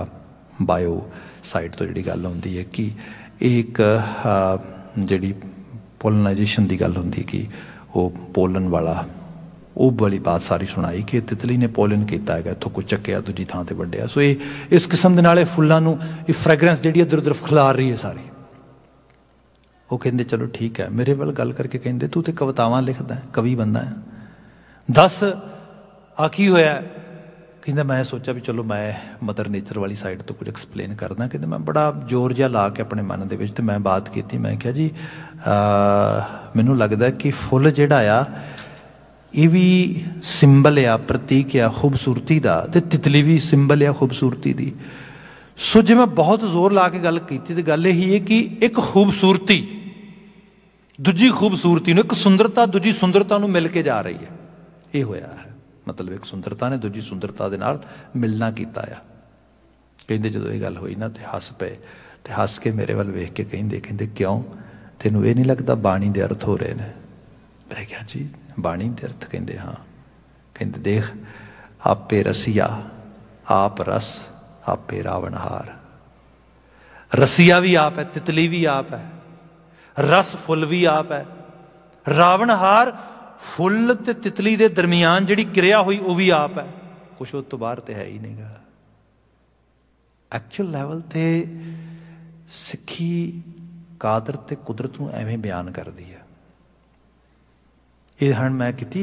A: बायो साइड तो जिहड़ी गल हुंदी है कि एक जिहड़ी पोलनाइजेशन की गल हुंदी कि वो पोलन वाला, वो वाली बात सारी सुनाई कि तितली ने पोलन किया है, इत्थों कुछ चक्या दूजी थां ते वड्डिया। सो ये इस किस्म के नाल फुल्लां नूं ये फ्रैगरेंस जिहड़ी इधर उधर खिलार रही है सारी। वो कहंदे चलो ठीक है, मेरे वाल गल करके कहंदे तू तो कवितावां लिखदा है, कवि बनदा है, दस आ की होया? कहंदा मैं सोचा भी चलो मैं मदर नेचर वाली साइड तो कुछ एक्सप्लेन करदा। कहंदा मैं बड़ा जोर जिहा ला के अपने मन दे विच ते मैं बात कीती। मैं कहा जी मैनूं लगदा कि फुੱਲ जिहड़ा आ ये भी सिंबल आ, प्रतीक आ खूबसूरती का, तो तितली भी सिंबल आ खूबसूरती की। सो जे मैं बहुत जोर ला के गल की तो गल यही है कि एक खूबसूरती दूजी खूबसूरती नूं, एक सुंदरता दूजी सुंदरता नूं मिल के जा रही है। ये होया है, मतलब एक सुंदरता ने दूजी सुंदरता दे नाल मिलना कीता आ। कहंदे जदों ये गल होई ना तो हस पे, तो हस के मेरे वाल वेख के कहंदे क्यों तैनूं ये नहीं लगता बाणी दे अर्थ हो रहे हैं? मैं कहा जी बाणी दे अर्थ? कहंदे हाँ। कहते देख आपे रसिया आप रस आपे रावणहार। रसिया भी आप है, तितली भी आप है, रस फुल भी आप है, रावणहार फुल ते तितली दे दरमियान जिहड़ी क्रिया हुई वो भी आप है। कुछ उस तो बाहर तो है ही नहीं गा। एक्चुअल लैवल ते सिੱਖੀ कादर ते कुदरत नूं एवें बयान करदी है। ये हुण मैं कीती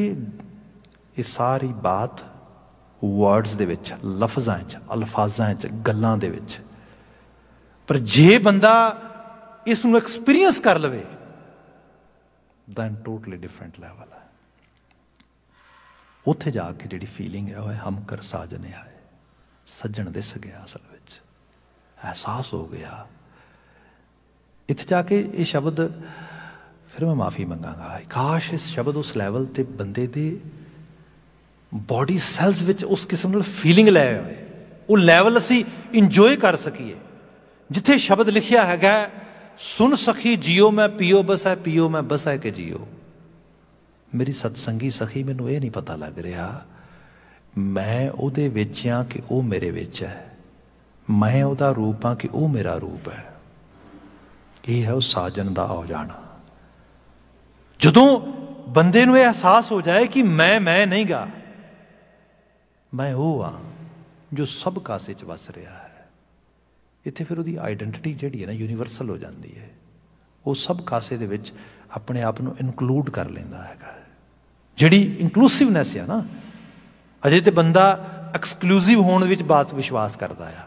A: ये सारी बात वर्ड्स दे विच, लफ्ज़ां च, अल्फाजां च, गल्लां दे विच, पर जे बंदा इस नूं एक्सपीरियंस कर लवे दैन टोटली डिफरेंट लैवल है। उत्थे जाके जिहड़ी फीलिंग है वह हम कर साजने आए, सज्जण दिस गया, असल विच एहसास हो गया। इत्थे जाके ये शब्द फिर मैं माफ़ी मंगांगा, काश इस शब्द उस लैवल ते बंदे दे बॉडी सैल्स विच उस किस्म नाल फीलिंग लै आवे, वो लैवल असी इंजॉय कर सकीए। जिथे शब्द लिखिया हैगा सुन सखी जियो मैं पियो बस है, पियो मैं बस है के जियो। मेरी सतसंगी सखी मैनू ये नहीं पता लग रहा मैं उहदे विच हां कि वो मेरे विच है, मैं उहदा रूप हां कि वो मेरा रूप है। ये है उस साजन का आ जाना। जदों बंदे नूं एहसास हो जाए कि मैं नहीं गा, मैं वो हाँ जो सब कासे च वस रहा है। इत्थे फिर उहदी आइडेंटिटी जिहड़ी है ना यूनीवर्सल हो जाती है। वो सब कासे दे विच अपने आप नूं इनकलूड कर लैंदा हैगा। जिहड़ी इंकलूसिवनैस है ना, अजे तो बंदा एक्सक्लूसिव होने विच बात विश्वास करता है,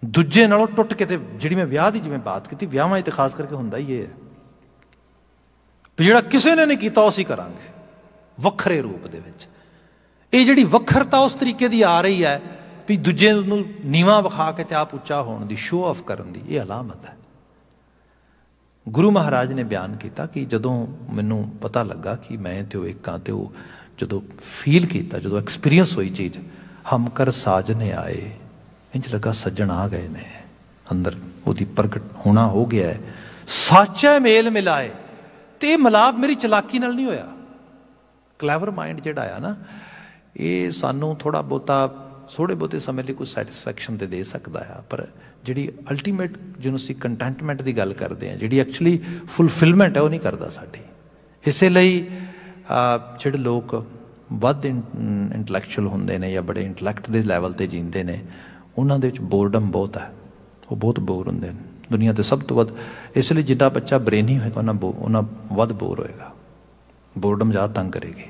A: दूजे नालों टुट के। जिहड़ी मैं विआह की जिवें बात की, विआहां तो खास करके हुंदा ही है जिहड़ा किसी ने नहीं कीता उसी करांगे वखरे रूप दे विच। ये जिहड़ी वखरता उस तरीके की आ रही है भी दूजे नूं नीवां विखा के ते आप उच्चा होने की, शो ऑफ करन दी, ये अलामत है। गुरु महाराज ने बयान किया कि जदों मैनूं पता लगा कि मैं तो एक हाँ, तो जदों फील किया, जदों एक्सपीरियंस हुई चीज़, हम कर साजने आए, इंज लगा सज्जन आ गए ने अंदर, उसकी प्रगट होना हो गया है। साचा मेल मिलाए, तो मिलाप मेरी चलाकी नाल नहीं होया। क्लैवर माइंड जिहड़ा आ ना, ये सानू थोड़ा बहुता थोड़े बहुते समय लिए कुछ सैटिस्फैक्शन तो दे सकता है, पर जिहड़ी अल्टीमेट जिन्होंने असीं कंटेंटमेंट की गल करते हैं, जिहड़ी एक्चुअली फुलफिलमेंट है, वो नहीं करता साडी। इसलिए जिहड़े लोग वध इंटलैक्चुअल होंदे ने या बड़े इंटलैक्ट के लैवल पर जींदे ने, उन्हां दे विच बोरडम बहुत है, वो बहुत बोर होंदे ने दुनिया ते सब तो वध। इसलिए जिन्ना बच्चा ब्रेनी होएगा उन्ना वध बोर होएगा, बोरडम ज़्यादा तंग करेगी।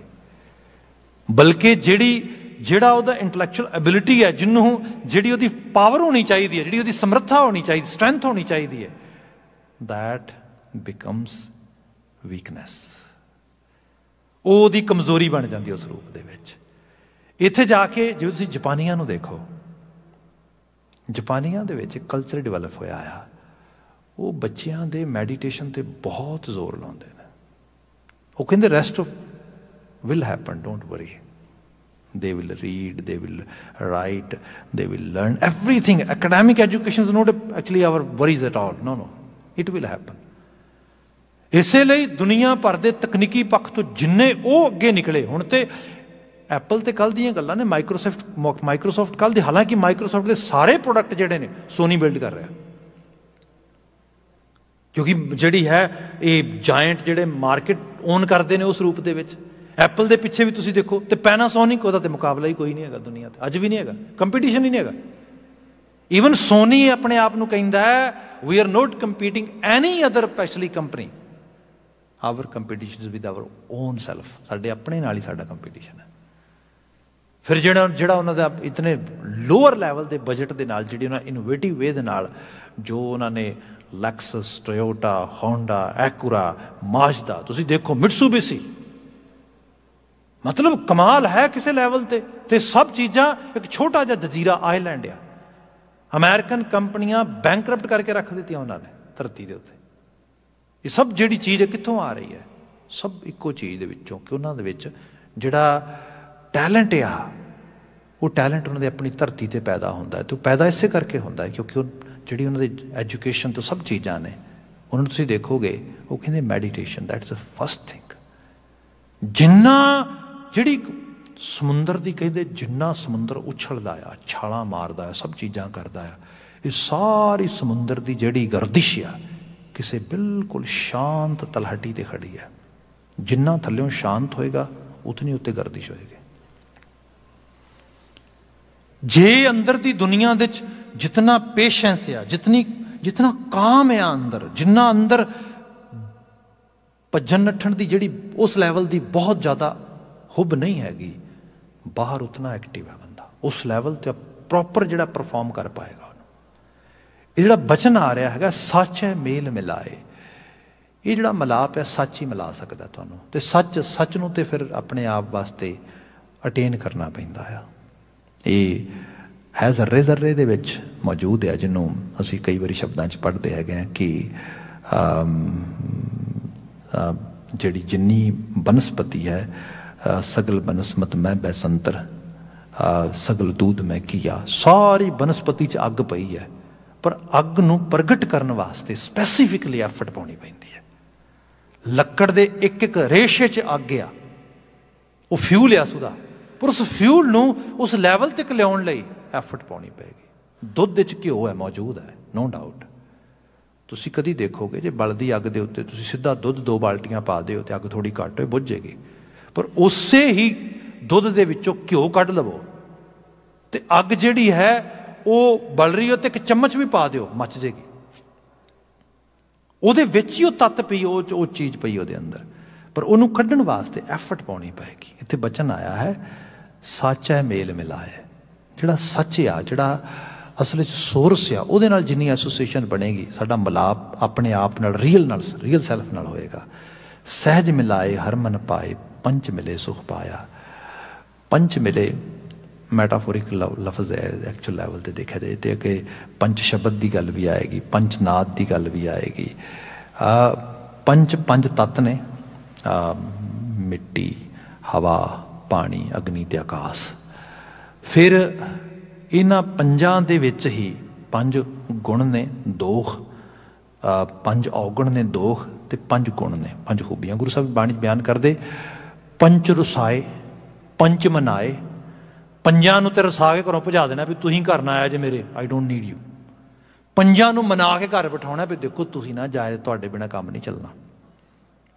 A: बल्कि जिहड़ा उहदा इंटलैक्चुअल एबिलिटी है, जिन्होंने जिहड़ी उहदी पावर होनी चाहिए है, जिहड़ी उहदी समर्था होनी चाहिए, स्ट्रेंथ होनी चाहिए है, दैट बिकम्स वीकनेस। उहदी कमजोरी बन जाती है उस रूप दे विच। इत्थे जाके जो तुसीं जापानियां नूं देखो, जापानियां दे विच कल्चर डिवेलप होया आ, वो बच्चियां दे मैਡੀਟੇਸ਼ਨ ते बहुत जोर लाउंदे ने। वो कहंदे rest will happen, don't worry, they will read, they will write, they will learn everything. Academic education is not actually our worries at all. No, it will happen. इसलिए दुनिया भर के तकनीकी पक्ष तो जिन्ने वो अगे निकले, हुण ते एप्पल ते कल दीयां गल्लां ने, माइक्रोसॉफ्ट कल दी, हालांकि माइक्रोसॉफ्ट के सारे प्रोडक्ट जिहड़े ने सोनी बिल्ड कर रहा है, क्योंकि जिहड़ी है ये जायंट जिहड़े मार्केट ओन करते हैं उस रूप दे विच। एप्पल के पिछे भी तुसीं देखो तो पैनासोनिक, उहदा ते मुकाबला ही कोई नहीं है दुनिया ते, अज भी नहीं है, कंपीटीशन ही नहीं है। ईवन सोनी अपने आप नूं कहंदा है we are not competing any other specially company, our competition with our own self, साडे अपने नाल ही साडा कंपीटीशन है। फिर जिहड़ा उन्हां दा इतने लोअर लैवल के बजट के नाल, जिहड़ी उन्हां इनोवेटिव वे दे नाल जो उन्होंने लैक्सस, टोयोटा, होंडा, एक्यूरा, माजदा, तुसीं देखो मित्सुबिशी, मतलब कमाल है किसी लैवल ते सब चीज़ां एक छोटा जिहा जजीरा आइलैंड आ, अमेरिकन कंपनियां बैंकरप्ट करके रख दी उन्होंने धरती के उत्ते। ये सब जिहड़ी चीज़ है कित्थों आ रही है, सब इक्को चीज़ दे विचों कि उन्हां दे विच जिहड़ा टैलेंट आ, वो टैलेंट उन्होंने अपनी धरती ते पैदा होंदा है। तो पैदा इसे करके होंदा है क्योंकि जिहड़ी उन्हां दी एजुकेशन तो सब चीज़ां ने, उन्होंने तुसीं देखोगे वो कहंदे मैਡੀਟੇਸ਼ਨ दैट्स द फर्स्ट थिंग। जिन्ना जिहड़ी ਸਮੁੰਦਰ ਦੀ ਕਹਿੰਦੇ ਜਿੰਨਾ ਸਮੁੰਦਰ ਉਛਲਦਾ ਆ, ਛਾਲਾਂ ਮਾਰਦਾ ਆ, ਸਭ ਚੀਜ਼ਾਂ ਕਰਦਾ ਆ, ਇਹ ਸਾਰੀ ਸਮੁੰਦਰ ਦੀ ਜਿਹੜੀ ਗਰਦਿਸ਼ ਆ ਕਿਸੇ ਬਿਲਕੁਲ ਸ਼ਾਂਤ ਤਲਹਟੀ ਤੇ ਖੜੀ ਹੈ। ਜਿੰਨਾ ਥੱਲਿਓਂ ਸ਼ਾਂਤ ਹੋਏਗਾ ਉਤਨੀ ਉੱਤੇ ਗਰਦਿਸ਼ ਹੋਏਗੀ। ਜੇ ਅੰਦਰ ਦੀ ਦੁਨੀਆ ਦੇ ਵਿੱਚ ਜਿਤਨਾ ਪੇਸ਼ੈਂਸ ਆ, ਜਿਤਨਾ ਕਾਮ ਆ ਅੰਦਰ, ਜਿੰਨਾ ਅੰਦਰ ਭੱਜਣ ਨੱਠਣ ਦੀ ਜਿਹੜੀ ਉਸ ਲੈਵਲ ਦੀ ਬਹੁਤ ਜ਼ਿਆਦਾ ਹੁਬ ਨਹੀਂ ਹੈਗੀ, ਬਾਹਰ ਉਤਨਾ ਐਕਟਿਵ ਹੈ ਬੰਦਾ, ਉਸ ਲੈਵਲ ਤੇ ਪ੍ਰੋਪਰ ਜਿਹੜਾ ਪਰਫਾਰਮ ਕਰ ਪਾਏਗਾ। ਇਹ ਜਿਹੜਾ ਬਚਨ ਆ ਰਿਹਾ ਹੈਗਾ ਸੱਚ ਹੈ ਮੇਲ ਮਿਲਾਏ, ਇਹ ਜਿਹੜਾ ਮਿਲਾਪ ਹੈ ਸੱਚ ਹੀ ਮਿਲਾ ਸਕਦਾ ਤੁਹਾਨੂੰ। ਤੇ ਸੱਚ ਨੂੰ ਤੇ ਫਿਰ ਆਪਣੇ ਆਪ ਵਾਸਤੇ ਅਟੇਨ ਕਰਨਾ ਪੈਂਦਾ ਆ। ਇਹ ਹੈ ਜ਼ਰਰੇ ਜ਼ਰਰੇ ਦੇ ਵਿੱਚ ਮੌਜੂਦ ਹੈ, ਜਿਹਨੂੰ ਅਸੀਂ ਕਈ ਵਾਰੀ ਸ਼ਬਦਾਂ 'ਚ ਪੜ੍ਹਦੇ ਹੈਗੇ ਹਾਂ ਕਿ ਜਿਹੜੀ ਜਿੰਨੀ ਬਨਸਪਤੀ ਹੈ, ਸਗਲ ਬਨਸਮਤ ਮੈਂ ਬੈਸੰਤਰ ਸਗਲ ਦੂਧ ਮੈਂ ਕੀਆ, ਸਾਰੀ ਬਨਸਪਤੀ 'ਚ ਅੱਗ ਪਈ ਹੈ, ਪਰ ਅੱਗ ਨੂੰ ਪ੍ਰਗਟ ਕਰਨ ਵਾਸਤੇ ਸਪੈਸੀਫਿਕਲੀ ਐਫਰਟ ਪਾਉਣੀ ਪੈਂਦੀ ਹੈ। ਲੱਕੜ ਦੇ ਇੱਕ ਇੱਕ ਰੇਸ਼ੇ 'ਚ ਅੱਗ ਆ, ਉਹ ਫਿਊਲ ਆ ਉਹਦਾ, ਪਰ ਉਸ ਫਿਊਲ ਨੂੰ ਉਸ ਲੈਵਲ ਤੱਕ ਲਿਆਉਣ ਲਈ ਐਫਰਟ ਪਾਉਣੀ ਪਏਗੀ। ਦੁੱਧ ਵਿੱਚ ਘਿਓ ਹੈ, ਮੌਜੂਦ ਹੈ, ਨੋ ਡਾਊਟ। ਤੁਸੀਂ ਕਦੀ ਦੇਖੋਗੇ ਜੇ ਬਲਦੀ ਅੱਗ ਦੇ ਉੱਤੇ ਤੁਸੀਂ ਸਿੱਧਾ ਦੁੱਧ 2 ਬਾਲਟੀਆਂ ਪਾ ਦਿਓ ਤੇ ਅੱਗ ਥੋੜ੍ਹੀ ਘੱਟ ਹੋਏ, ਬੁੱਝ ਜਾਏਗੀ। ਪਰ ਉਸੇ ਹੀ ਦੁੱਧ ਦੇ ਵਿੱਚੋਂ ਘਿਓ ਕੱਢ ਲਵੋ ਤੇ ਅੱਗ ਜਿਹੜੀ ਹੈ ਉਹ ਬਲ ਰਹੀ ਹੋ ਤੇ ਇੱਕ ਚਮਚ ਵੀ ਪਾ ਦਿਓ, ਮੱਚ ਜਾਏਗੀ। ਉਹਦੇ ਵਿੱਚ ਹੀ ਉਹ ਤੱਤ ਪਈ, ਉਹ ਚੀਜ਼ ਪਈ ਉਹਦੇ ਅੰਦਰ, ਪਰ ਉਹਨੂੰ ਕੱਢਣ ਵਾਸਤੇ ਐਫਰਟ ਪਾਉਣੀ ਪਏਗੀ। ਇੱਥੇ ਬਚਨ ਆਇਆ ਹੈ ਸੱਚ ਹੈ ਮੇਲ ਮਿਲਾਏ। ਜਿਹੜਾ ਸੱਚ ਆ, ਜਿਹੜਾ ਅਸਲ ਵਿੱਚ ਸੋਰਸ ਆ, ਉਹਦੇ ਨਾਲ ਜਿੰਨੀ ਐਸੋਸੀਏਸ਼ਨ ਬਣੇਗੀ, ਸਾਡਾ ਮਿਲਾਪ ਆਪਣੇ ਆਪ ਨਾਲ, ਰੀਅਲ ਸੈਲਫ ਨਾਲ ਹੋਏਗਾ। ਸਹਿਜ ਮਿਲਾਏ ਹਰ ਮਨ ਪਾਏ, ਪੰਚ ਮਿਲੇ ਸੁਖ ਪਾਇਆ। ਪੰਚ ਮਿਲੇ ਮੈਟਾਫੋਰਿਕ ਲਫ਼ਜ਼ ਹੈ, ਐਕਚੁਅਲ ਲੈਵਲ 'ਤੇ ਦੇਖਿਆ ਜਾਏ ਤੇ ਕਿ ਪੰਚ ਸ਼ਬਦ ਦੀ ਗੱਲ ਵੀ ਆਏਗੀ, ਪੰਚਨਾਦ ਦੀ ਗੱਲ ਵੀ ਆਏਗੀ। ਪੰਜ ਤੱਤ ਨੇ, ਮਿੱਟੀ, ਹਵਾ, ਪਾਣੀ, ਅਗਨੀ ਤੇ ਆਕਾਸ਼। ਫਿਰ ਇਹਨਾਂ ਪੰਜਾਂ ਦੇ ਵਿੱਚ ਹੀ 5 ਗੁਣ ਨੇ, ਦੋਖ, 5 ਔਗਣ ਨੇ, ਦੋਖ ਤੇ 5 ਗੁਣ ਨੇ, 5 ਖੂਬੀਆਂ। ਗੁਰੂ ਸਾਹਿਬ ਬਾਣੀ 'ਚ ਬਿਆਨ ਕਰਦੇ, ਪੰਚ ਰੁਸਾਏ ਪੰਚ ਮਨਾਏ, ਪੰਜਾਂ ਨੂੰ ਤੇ ਰਸਾ ਕੇ ਘਰੋਂ ਭਜਾ ਦੇਣਾ ਵੀ ਤੁਸੀਂ ਘਰ ਨਾ ਆਇਆ ਜੇ ਮੇਰੇ, ਆਈ ਡੋਂਟ ਨੀਡ ਯੂ। ਪੰਜਾਂ ਨੂੰ ਮਨਾ ਕੇ ਘਰ ਬਿਠਾਉਣਾ ਵੀ ਦੇਖੋ ਤੁਸੀਂ ਨਾ ਜਾਏ, ਤੁਹਾਡੇ ਬਿਨਾਂ ਕੰਮ ਨਹੀਂ ਚੱਲਣਾ।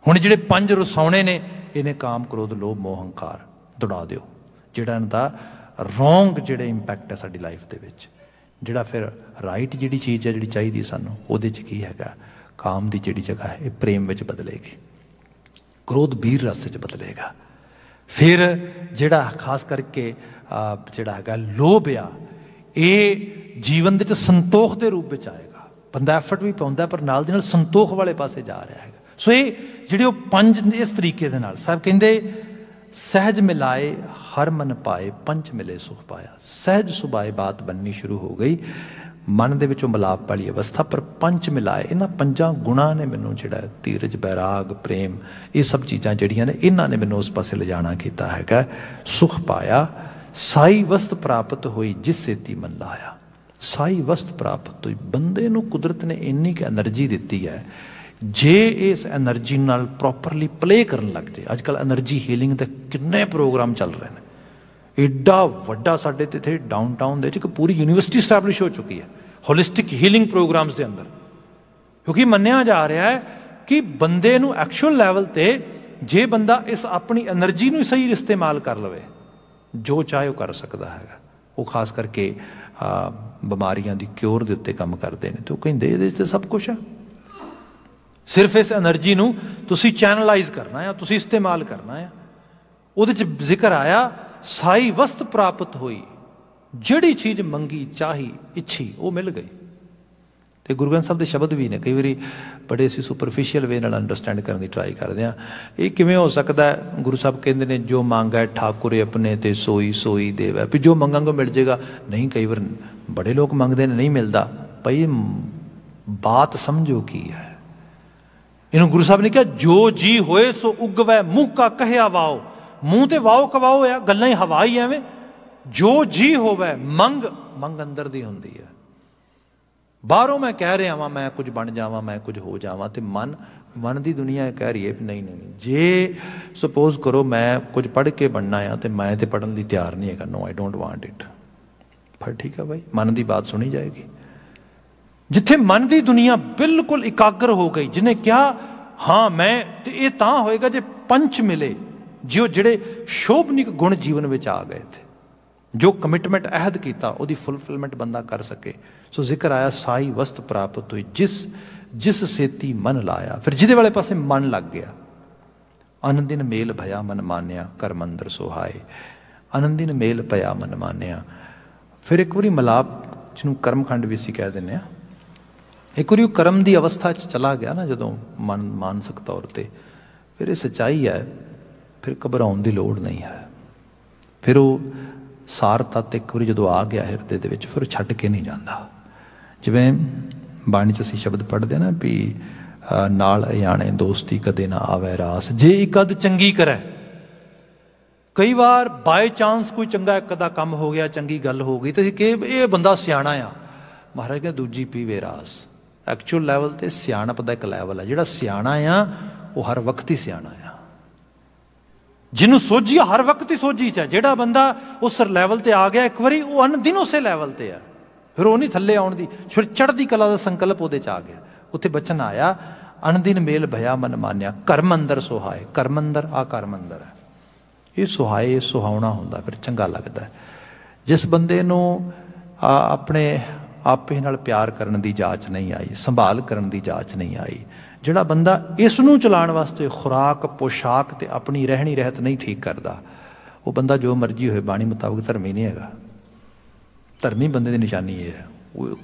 A: ਹੁਣ ਜਿਹੜੇ 5 ਰਸਾਉਣੇ ਨੇ, ਇਹਨੇ ਕਾਮ, ਕ੍ਰੋਧ, ਲੋਭ, ਮੋਹ, ਹੰਕਾਰ ਦੌੜਾ ਦਿਓ। ਜਿਹੜਾ ਇਹਨਾਂ ਦਾ ਰੋਂਗ ਜਿਹੜੇ ਇੰਪੈਕਟ ਹੈ ਸਾਡੀ ਲਾਈਫ ਦੇ ਵਿੱਚ, ਜਿਹੜਾ ਫਿਰ ਰਾਈਟ ਜਿਹੜੀ ਚੀਜ਼ ਹੈ ਜਿਹੜੀ ਚਾਹੀਦੀ ਸਾਨੂੰ, ਉਹਦੇ 'ਚ ਕੀ ਹੈਗਾ, ਕਾਮ ਦੀ ਜਿਹੜੀ ਜਗ੍ਹਾ ਹੈ ਇਹ ਪ੍ਰੇਮ ਵਿੱਚ ਬਦਲੇਗੀ, ਕ੍ਰੋਧ ਵੀਰ ਰਸ 'ਚ ਬਦਲੇਗਾ। ਫਿਰ ਜਿਹੜਾ ਖਾਸ ਕਰਕੇ ਜਿਹੜਾ ਹੈਗਾ ਲੋਭ ਆ, ਇਹ ਜੀਵਨ ਦੇ ਵਿੱਚ ਸੰਤੋਖ ਦੇ ਰੂਪ ਵਿੱਚ ਆਏਗਾ। ਬੰਦਾ ਐਫਰਟ ਵੀ ਪਾਉਂਦਾ ਪਰ ਨਾਲ ਦੀ ਨਾਲ ਸੰਤੋਖ ਵਾਲੇ ਪਾਸੇ ਜਾ ਰਿਹਾ ਹੈਗਾ। ਸੋ ਇਹ ਜਿਹੜੇ ਉਹ 5 ਇਸ ਤਰੀਕੇ ਦੇ ਨਾਲ ਸਾਹਿਬ ਕਹਿੰਦੇ ਸਹਿਜ ਮਿਲਾਏ ਹਰ ਮਨ ਪਾਏ, ਪੰਚ ਮਿਲੇ ਸੁਖ ਪਾਇਆ। ਸਹਿਜ ਸੁਭਾਏ ਬਾਤ ਬਣਨੀ ਸ਼ੁਰੂ ਹੋ ਗਈ, ਮਨ ਦੇ ਵਿੱਚੋਂ ਮਿਲਾਪ ਵਾਲੀ ਅਵਸਥਾ। ਪਰ ਪੰਚ ਮਿਲਾਏ, ਇਹਨਾਂ 5 ਗੁਣਾਂ ਨੇ ਮੈਨੂੰ ਜਿਹੜਾ ਧੀਰਜ, ਬੈਰਾਗ, ਪ੍ਰੇਮ, ਇਹ ਸਭ ਚੀਜ਼ਾਂ ਜਿਹੜੀਆਂ ਨੇ, ਇਹਨਾਂ ਨੇ ਮੈਨੂੰ ਉਸ ਪਾਸੇ ਲਿਜਾਣਾ ਕੀਤਾ ਹੈਗਾ। ਸੁਖ ਪਾਇਆ ਸਾਈ ਵਸਤ ਪ੍ਰਾਪਤ ਹੋਈ ਜਿਸ ਸੇਤੀ ਮਨ ਲਾਇਆ। ਸਾਈ ਵਸਤ ਪ੍ਰਾਪਤ ਹੋਈ, ਬੰਦੇ ਨੂੰ ਕੁਦਰਤ ਨੇ ਇੰਨੀ ਕੁ ਐਨਰਜੀ ਦਿੱਤੀ ਹੈ, ਜੇ ਇਸ ਐਨਰਜੀ ਨਾਲ ਪ੍ਰੋਪਰਲੀ ਪਲੇ ਕਰਨ ਲੱਗ ਜਾਏ। ਅੱਜ ਕੱਲ੍ਹ ਐਨਰਜੀ ਹੀਲਿੰਗ ਦੇ ਕਿੰਨੇ ਪ੍ਰੋਗਰਾਮ ਚੱਲ ਰਹੇ ਨੇ, ਏਡਾ ਵੱਡਾ ਸਾਡੇ ਤੇ ਇੱਥੇ ਡਾਊਨਟਾਊਨ ਦੇ ਵਿੱਚ ਇੱਕ ਪੂਰੀ ਯੂਨੀਵਰਸਿਟੀ ਸਟੈਬਲਿਸ਼ ਹੋ ਚੁੱਕੀ ਹੈ ਹੋਲਿਸਟਿਕ ਹੀਲਿੰਗ ਪ੍ਰੋਗਰਾਮਸ ਦੇ ਅੰਦਰ, ਕਿਉਂਕਿ ਮੰਨਿਆ ਜਾ ਰਿਹਾ ਹੈ ਕਿ ਬੰਦੇ ਨੂੰ ਐਕਚੁਅਲ ਲੈਵਲ 'ਤੇ ਜੇ ਬੰਦਾ ਇਸ ਆਪਣੀ ਐਨਰਜੀ ਨੂੰ ਸਹੀ ਇਸਤੇਮਾਲ ਕਰ ਲਵੇ, ਜੋ ਚਾਹੇ ਉਹ ਕਰ ਸਕਦਾ ਹੈਗਾ। ਉਹ ਖਾਸ ਕਰਕੇ ਬਿਮਾਰੀਆਂ ਦੀ ਕਿਉਰ ਦੇ ਉੱਤੇ ਕੰਮ ਕਰਦੇ ਨੇ, ਤੇ ਉਹ ਕਹਿੰਦੇ ਇਹਦੇ 'ਚ ਸਭ ਕੁਛ ਹੈ, ਸਿਰਫ ਇਸ ਐਨਰਜੀ ਨੂੰ ਤੁਸੀਂ ਚੈਨਲਾਈਜ਼ ਕਰਨਾ ਆ, ਤੁਸੀਂ ਇਸਤੇਮਾਲ ਕਰਨਾ ਆ। ਉਹਦੇ 'ਚ ਜ਼ਿਕਰ ਆਇਆ ਸਾਈ ਵਸਤ ਪ੍ਰਾਪਤ ਹੋਈ, ਜਿਹੜੀ ਚੀਜ਼ ਮੰਗੀ, ਚਾਹੀ, ਇੱਛੀ, ਉਹ ਮਿਲ ਗਈ। ਤੇ ਗੁਰੂ ਗ੍ਰੰਥ ਸਾਹਿਬ ਦੇ ਸ਼ਬਦ ਵੀ ਨੇ, ਕਈ ਵਾਰੀ ਬੜੇ ਅਸੀਂ ਸੁਪਰਫਿਸ਼ੀਅਲ ਵੇ ਨਾਲ ਅੰਡਰਸਟੈਂਡ ਕਰਨ ਦੀ ਟਰਾਈ ਕਰਦੇ ਹਾਂ। ਇਹ ਕਿਵੇਂ ਹੋ ਸਕਦਾ ਹੈ? ਗੁਰੂ ਸਾਹਿਬ ਕਹਿੰਦੇ ਨੇ ਜੋ ਮੰਗਾ ਠਾਕੁਰ ਆਪਣੇ ਤੇ ਸੋਈ ਸੋਈ ਦੇਵੈ, ਵੀ ਜੋ ਮੰਗਾਂਗੇ ਮਿਲ ਜਾਏਗਾ। ਨਹੀਂ, ਕਈ ਵਾਰ ਬੜੇ ਲੋਕ ਮੰਗਦੇ ਨੇ, ਨਹੀਂ ਮਿਲਦਾ। ਭਾਈ ਬਾਤ ਸਮਝੋ ਕੀ ਹੈ। ਇਹਨੂੰ ਗੁਰੂ ਸਾਹਿਬ ਨੇ ਕਿਹਾ ਜੋ ਜੀ ਹੋਏ ਸੋ ਉਗਵੈ, ਮੂੰਹ ਕਾ ਕਹਿਆ ਵਾਓ। ਮੂੰਹ ਤੇ ਵਾਓ ਕਵਾਓ ਆ, ਗੱਲਾਂ ਹੀ ਹਵਾ ਹੀ ਐਵੇਂ। ਜੋ ਜੀ ਹੋਵੇ, ਮੰਗ ਅੰਦਰ ਦੀ ਹੁੰਦੀ ਹੈ। बाहरों मैं कह रहा वां मैं कुछ बन जावां, मैं कुछ हो जावां, तो मन की दुनिया कह रही है भी नहीं नहीं नहीं, जे सपोज करो मैं कुछ पढ़ के बनना आ तो मैं तो पढ़न की तैयार नहीं है, no I don't want it. फिर ठीक है भाई, मन की बात सुनी जाएगी। जिथे मन की दुनिया बिल्कुल इकागर हो गई, जिन्हें क्या हाँ मैं, तो ये तां होएगा जे पंच मिले, जो जिहड़े शोभनिक गुण जीवन में आ गए थे, जो कमिटमेंट अहद किया उसकी फुलफिलमेंट बंदा कर सके। सो जिक्र आया साई वस्त प्राप्त हुई, जिस सेती मन लाया, फिर जिदे वाले पासे मन लग गया। अनंदिन मेल भया मन मानिया, कर मंदिर सुहाए। अनंदिन मेल भया मन मानिया। फिर एक बारी मिलाप, जिन्होंने कर्मखंड भी असीं कह दिंदे आ, एक बारी कर्म की अवस्था चला गया ना जदों मन मानसिक तौर पर, फिर ये सच्चाई है, फिर घबराउण की लोड़ नहीं है। फिर वो सार तत्त एक बार जो आ गया हिरदे दे विच, फिर छड्ड के नहीं जाता। जिवें बाणी च असीं शब्द पढ़ते ना भी नाल अयाणे दोस्ती कदे ना आवे रास, जे एक अद चंगी करे। कई बार बाय चांस कोई चंगा एक अदा काम हो गया, चंगी गल हो गई, तो कि ये बंदा सियाणा आ, महाराज कहते दूजी पीवे रास। एक्चुअल लैवल ते सियाणप दा एक लैवल है, जिहड़ा सियाणा आ वो हर वक्त ही सियाणा आ, जिन्हों सोझी हर वक्त ही सोझी च है। जिहड़ा बंदा उस लैवल ते आ गया एक बारी, वो अन दिन उस लैवल ते है, फिर वो नहीं थल्ले आउण दी, फिर चढ़दी कला का संकल्प उहदे च आ गया। उत्थे बचन आया अनदिन मेल भया मन मानिया, कर्म अंदर सुहाए। कर्म अंदर आ कर्म अंदर है, ये सुहाए सुहावना हुंदा, फिर चंगा लगता है। जिस बंदे नूं अपने आपे नाल प्यार करन दी जाच नहीं आई, संभाल करन दी जाच नहीं आई, जिहड़ा बंदा इसनूं चलाउण वास्ते खुराक पोशाक ते अपनी रहनी रहत नहीं ठीक करता, वो बंदा जो मर्जी होए बाणी मुताबिक धर्मी नहीं हैगा। धर्मी बंदे की निशानी ये है,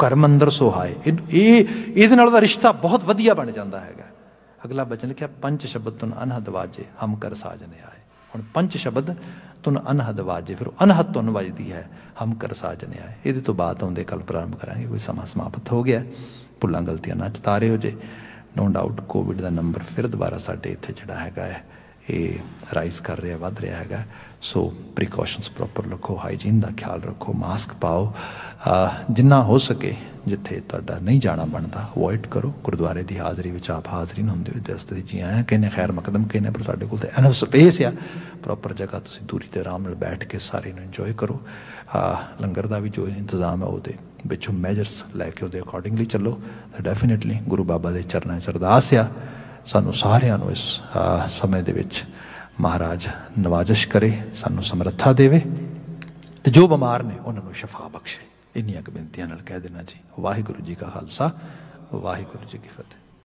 A: कर्म अंदर सुहाए। ये नाल दा रिश्ता बहुत वधिया बन जाता है। अगला बचन लिखिया पंच शब्द तुन अनहद वाजे, हम कर साजने आए। हुण पंच शब्द तुन अनहद वाजे, फिर अनहद तुन वजदी है, हम कर साजने आए। ये तो बात आउंदे कल प्रारंभ करांगे, कोई समा समाप्त हो गया। भुल्लां गलतियां ना चतारे हो जे। नो डाउट कोविड का नंबर फिर दोबारा साडे इत्थे जिहड़ा हैगा है ये राइज कर रहा, वध रहा है। सो प्रिकॉशनस प्रॉपर रखो, हाइजीन का ख्याल रखो, मास्क पाओ, जिन्ना हो सके जिथे तुहाडा नहीं जाना बनता अवॉइड करो। गुरुद्वारे की हाज़री में आप हाज़री नहीं होंदे, दस्ते जी आए कहने खैर मकदम कहने, पर साडे कोल ते एनफ स्पेस आ, प्रॉपर जगह तुसीं दूरी ते आराम नाल बैठ के सारे इंजॉय करो। लंगर का भी जो इंतजाम है वो विचों मैजर्स लैके वो अकॉर्डिंगली चलो। तो डेफिनेटली गुरु बाबा के चरणों च अरदास आ सानू सारिਆਂ ਨੂੰ इस समय ਦੇ ਵਿੱਚ महाराज नवाजिश करे, सानू समर्था देवे, तो जो बीमार ने उन्होंने शफा बख्शे। इन्नियां बेनतियां नाल कह देना जी। वाहिगुरू जी का खालसा, वाहिगुरू जी की फतेह।